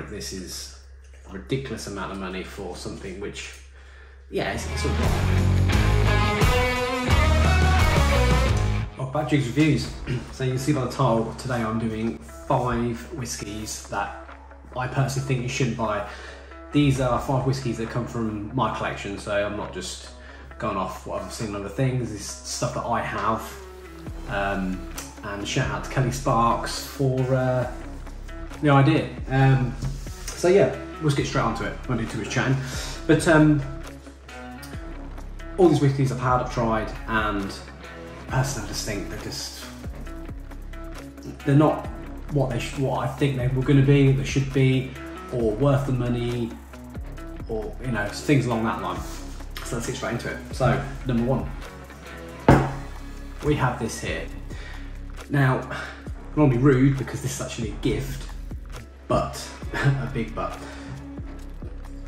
think this is a ridiculous amount of money for something which, yeah, it's all right. Oh, bad jigs reviews. So you can see by the title, today I'm doing 5 whiskies that I personally think you shouldn't buy. These are 5 whiskies that come from my collection, so I'm not just going off what I've seen on other things. It's stuff that I have. And shout out to Kelly Sparks for the idea. So yeah, let's get straight onto it. I won't do too much chatting. But all these whiskies I've had, I've tried, and personally I just think they're not what I think they were going to be, they should be, or worth the money, or you know, things along that line. So let's get straight into it. So number 1, we have this here. Now, I don't want to be rude because this is actually a gift, but a big but.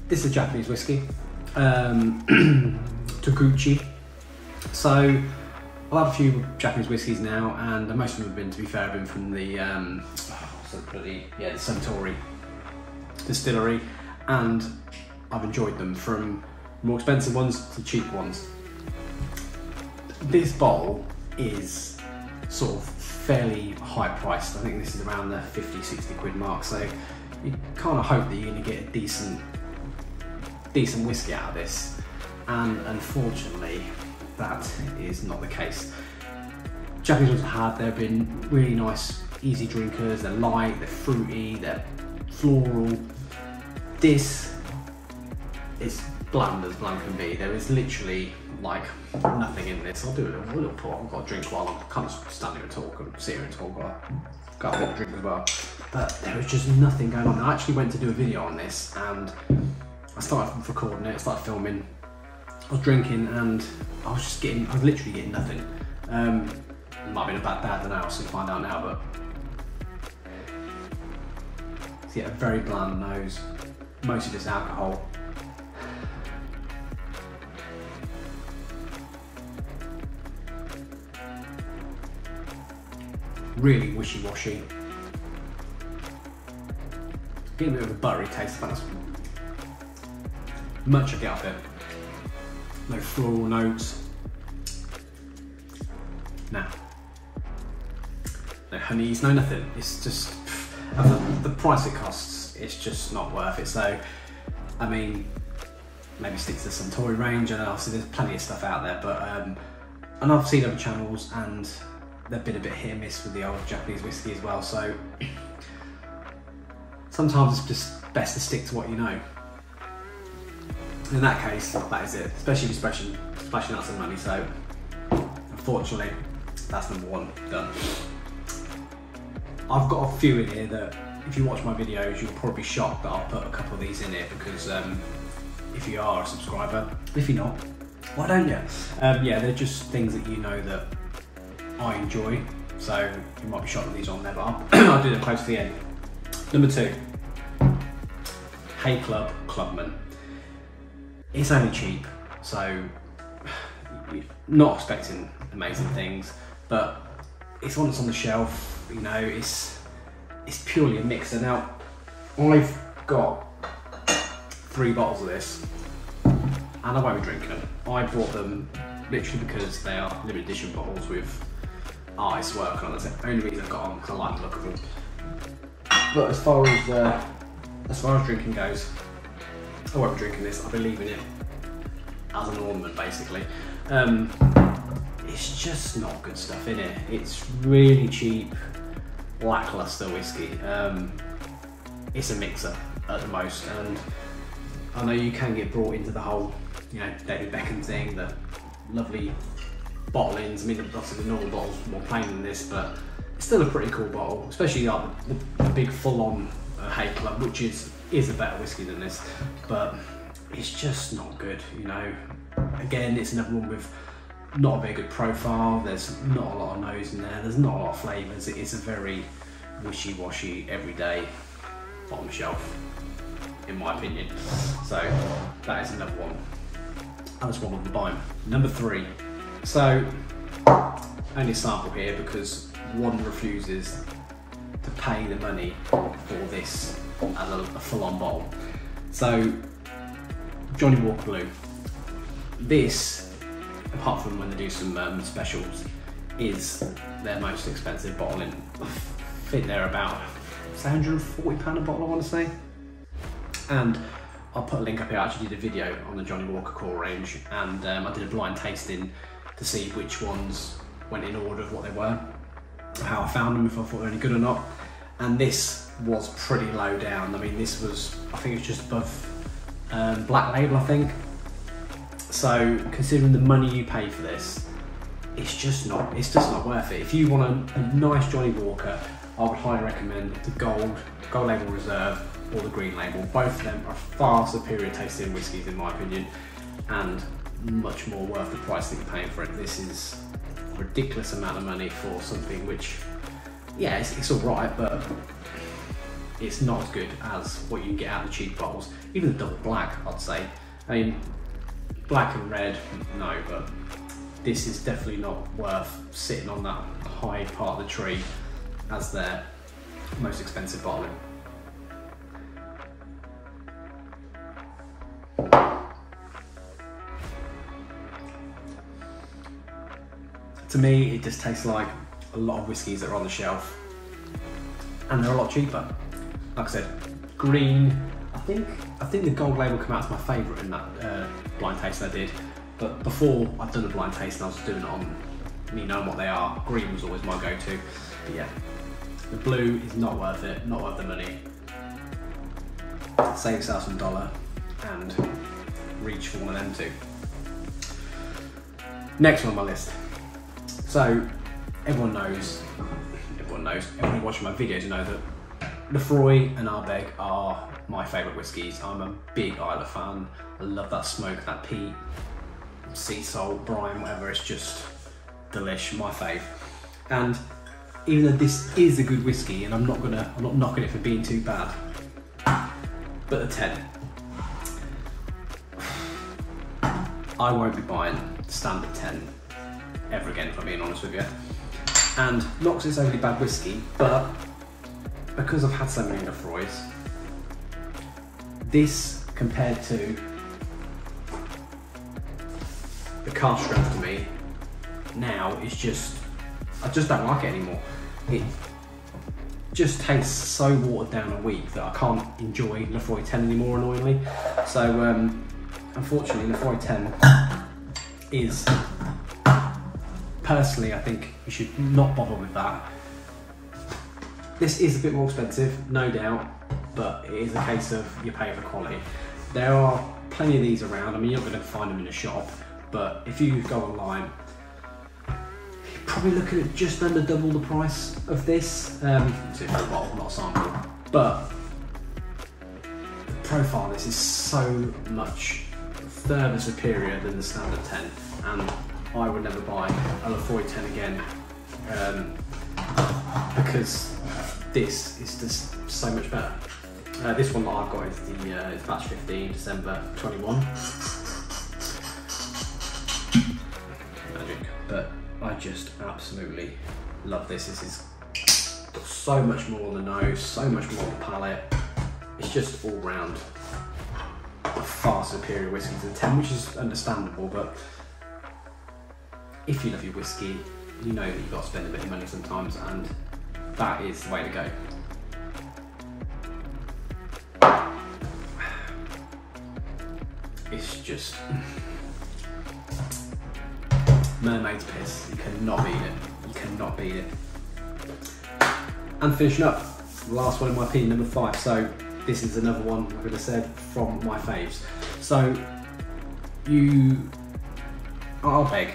This is a Japanese whiskey, Tokuchi. So I've had a few Japanese whiskies now, and most of them have been, to be fair, have been from the the Suntory distillery, and I've enjoyed them, from more expensive ones to cheap ones. This bottle is sort of fairly high priced. I think this is around the 50-60 quid mark, so you kind of hope that you're going to get a decent whiskey out of this, and unfortunately that is not the case. Japanese ones I've had, they've been really nice, easy drinkers. They're light, they're fruity, they're floral. This is bland as bland can be. There is literally like nothing in this. I'll do a little pour. I've got a drink while I can't stand here and talk and sit here and talk. I've got a little drink as well. But there was just nothing going on. I actually went to do a video on this, and I started recording it, started filming. I was drinking, and I was literally getting nothing. It might have been a bad day, I don't know, I'll soon find out now, but so yeah, a very bland nose, mostly just alcohol. Really wishy-washy. Getting a bit of a buttery taste, that's much I get off it. No floral notes. No honeys, no nothing. It's just, the price it costs, it's just not worth it. So, I mean, maybe stick to the Suntory range, and obviously there's plenty of stuff out there, but, and I've seen other channels, and they've been a bit hit and miss with the old Japanese whiskey as well, so sometimes it's just best to stick to what you know. In that case, that is it, especially if you're splashing out some money, so unfortunately, that's number 1 done. I've got a few in here that, if you watch my videos, you'll probably be shocked that I'll put a couple of these in here, because if you are a subscriber, if you're not, why don't you? Yeah, they're just things that you know that I enjoy, so you might be shocked that these are on there, but I'll do them close to the end. Number 2, Hay Club Clubman. It's only cheap, so you're not expecting amazing things, but it's one that's on the shelf. You know, it's purely a mixer. Now, I've got 3 bottles of this, and I won't be drinking them. I bought them literally because they are limited edition bottles with artist work on. That's the only reason I've got them, because I like the look of them. But as far as drinking goes, I won't be drinking this. I'll be leaving it as an ornament, basically. It's just not good stuff in it. It's really cheap, lackluster whiskey. It's a mixer at the most, and I know you can get brought into the whole, you know, David Beckham thing, the lovely bottlings. I mean, obviously the normal bottle's more plain than this, but it's still a pretty cool bottle, especially like the big full-on Hay Club, which is a better whiskey than this, but it's just not good, you know. Again, it's another one with not a very good profile. There's not a lot of nose in there. There's not a lot of flavours. It is a very wishy-washy, everyday bottom shelf, in my opinion. So that is another one. And that's one of the buy. Number 3. So only a sample here because one refuses to pay the money for this as a full-on bottle. So Johnny Walker Blue, this, apart from when they do some specials, is their most expensive bottle. I think they're about £140 a bottle, I want to say. And I'll put a link up here. I actually did a video on the Johnny Walker core range, and I did a blind tasting to see which ones went in order of what they were, how I found them, if I thought they were any good or not. And this was pretty low down. I mean, this was, I think it was just above Black Label, I think. So considering the money you pay for this, it's just not worth it. If you want a nice Johnny Walker, I would highly recommend the Gold Label Reserve or the Green Label. Both of them are far superior tasting whiskies in my opinion, and much more worth the price that you're paying for it. This is a ridiculous amount of money for something which, yeah, it's all right, but it's not as good as what you get out of the cheap bottles. Even the double black, I'd say. I mean, black and red, no, but this is definitely not worth sitting on that high part of the tree as their most expensive bottling. To me, it just tastes like a lot of whiskies that are on the shelf, and they're a lot cheaper. Like I said, green, I think the Gold Label came out as my favourite in that blind taste I did, but before I'd done a blind taste and I was doing it on me knowing what they are, green was always my go-to. But yeah, the blue is not worth it, not worth the money. Save yourself some dollar and reach for one of them too. Next one on my list. So everyone who watches my videos know that Lefroy and Ardbeg are my favourite whiskies. I'm a big Islay fan. I love that smoke, that peat, sea salt, brine, whatever. It's just delish, my fave. And even though this is a good whiskey, and I'm not knocking it for being too bad, but the 10, I won't be buying standard 10 ever again, if I'm being honest with you. And not because it's only bad whiskey, but because I've had so many Lefroys, this compared to the cask strength to me now is just, I just don't like it anymore. It just tastes so watered down and weak that I can't enjoy Lefroy 10 anymore, annoyingly. So unfortunately Lefroy 10 is, personally, I think you should not bother with that. This is a bit more expensive, no doubt, but it is a case of you pay for quality. There are plenty of these around. I mean, you're not going to find them in a shop, but if you go online, you're probably looking at just under double the price of this. It's a bottle, not a sample, but the profile of this is so much further superior than the standard 10, and I would never buy a Lefroy 10 again, because this is just so much better. This one that I've got is the it's batch 15, December 21. Magic. But I just absolutely love this. This is so much more on the nose, so much more on the palate. It's just all round a far superior whiskey to the 10, which is understandable, but if you love your whiskey, you know that you've got to spend a bit of money sometimes, and that is the way to go. It's just mermaid's piss. You cannot beat it. You cannot beat it. And finishing up, the last one in my opinion, number 5. So this is another one, like I said, from my faves. So Ardbeg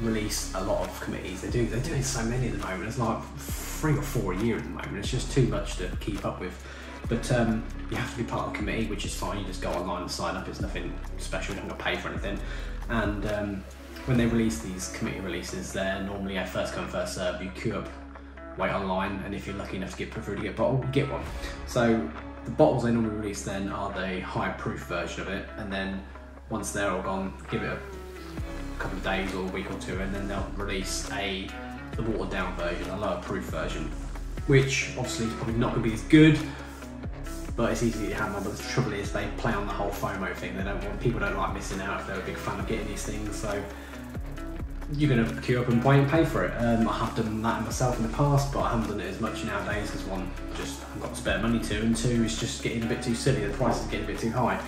release a lot of committees. They're doing so many at the moment. It's like 3 or 4 a year at the moment. It's just too much to keep up with. But you have to be part of the committee, which is fine. You just go online and sign up. It's nothing special. You don't have to pay for anything. And when they release these committee releases, they're normally a first come first serve. You queue up, wait online, and if you're lucky enough to get put through to get a bottle, you get one. So the bottles they normally release then are the high proof version of it, and then once they're all gone, give it a couple of days or a week or two, and then they'll release the watered down version, a lower proof version, which obviously is probably not going to be as good, but it's easy to handle. But the trouble is they play on the whole FOMO thing. People don't like missing out if they're a big fan of getting these things. So you're going to queue up and wait and pay for it. I have done that myself in the past, but I haven't done it as much nowadays because one, just I've got spare money to, and two, it's just getting a bit too silly. The price is getting a bit too high.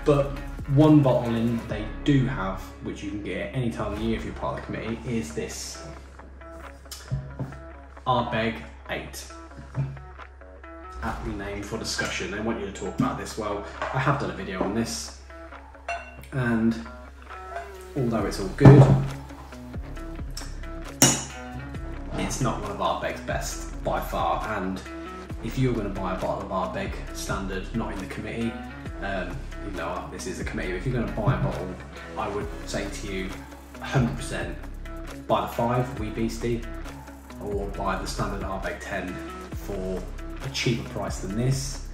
But one bottle in they do have, which you can get any time of the year if you're part of the committee, is this Ardbeg 8. Aptly named for discussion. They want you to talk about this. Well, I have done a video on this, and although it's all good, it's not one of Ardbeg's best by far. And if you're going to buy a bottle of Ardbeg standard, not in the committee, even though this is a committee, if you're going to buy a bottle, I would say to you 100% buy the 5 Wee Beastie, or buy the standard Ardbeg 10 for a cheaper price than this,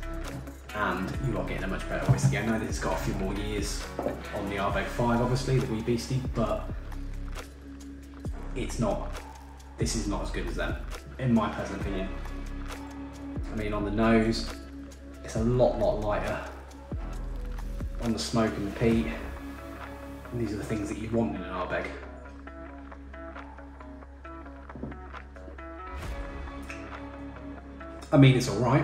and you are getting a much better whiskey. I know that it's got a few more years on the Ardbeg 5, obviously, the Wee Beastie, but it's not. This is not as good as them, in my personal opinion. I mean, on the nose, it's a lot lighter. On the smoke and the peat, and these are the things that you want in an Ardbeg. I mean, it's alright,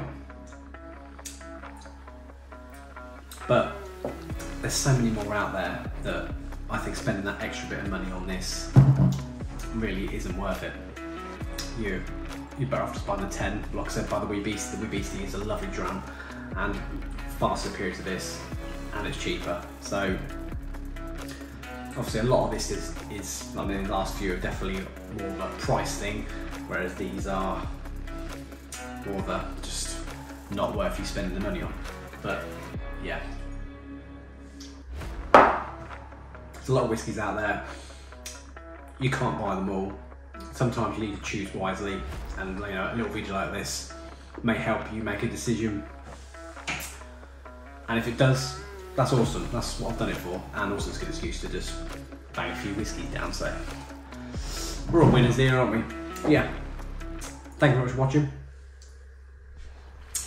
but there's so many more out there that I think spending that extra bit of money on this really isn't worth it. You're better off just buying the 10. Like I said, buy the Wee Beastie. The Wee Beastie is a lovely dram and far superior to this, and it's cheaper. So obviously a lot of this is I mean, the last few are definitely more of a price thing, whereas these are more of a just not worth you spending the money on. But yeah, there's a lot of whiskies out there. You can't buy them all. Sometimes you need to choose wisely, and you know, a little video like this may help you make a decision. And if it does, that's awesome. That's what I've done it for, and also it's a good excuse to just bang a few whiskies down. So we're all winners here, aren't we? Yeah. Thank you very much for watching.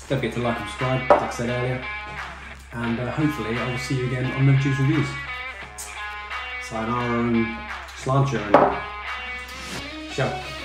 Don't forget to like and subscribe, like I said earlier, and hopefully I will see you again on Love Juice Reviews. Sayonara and slancha and ciao.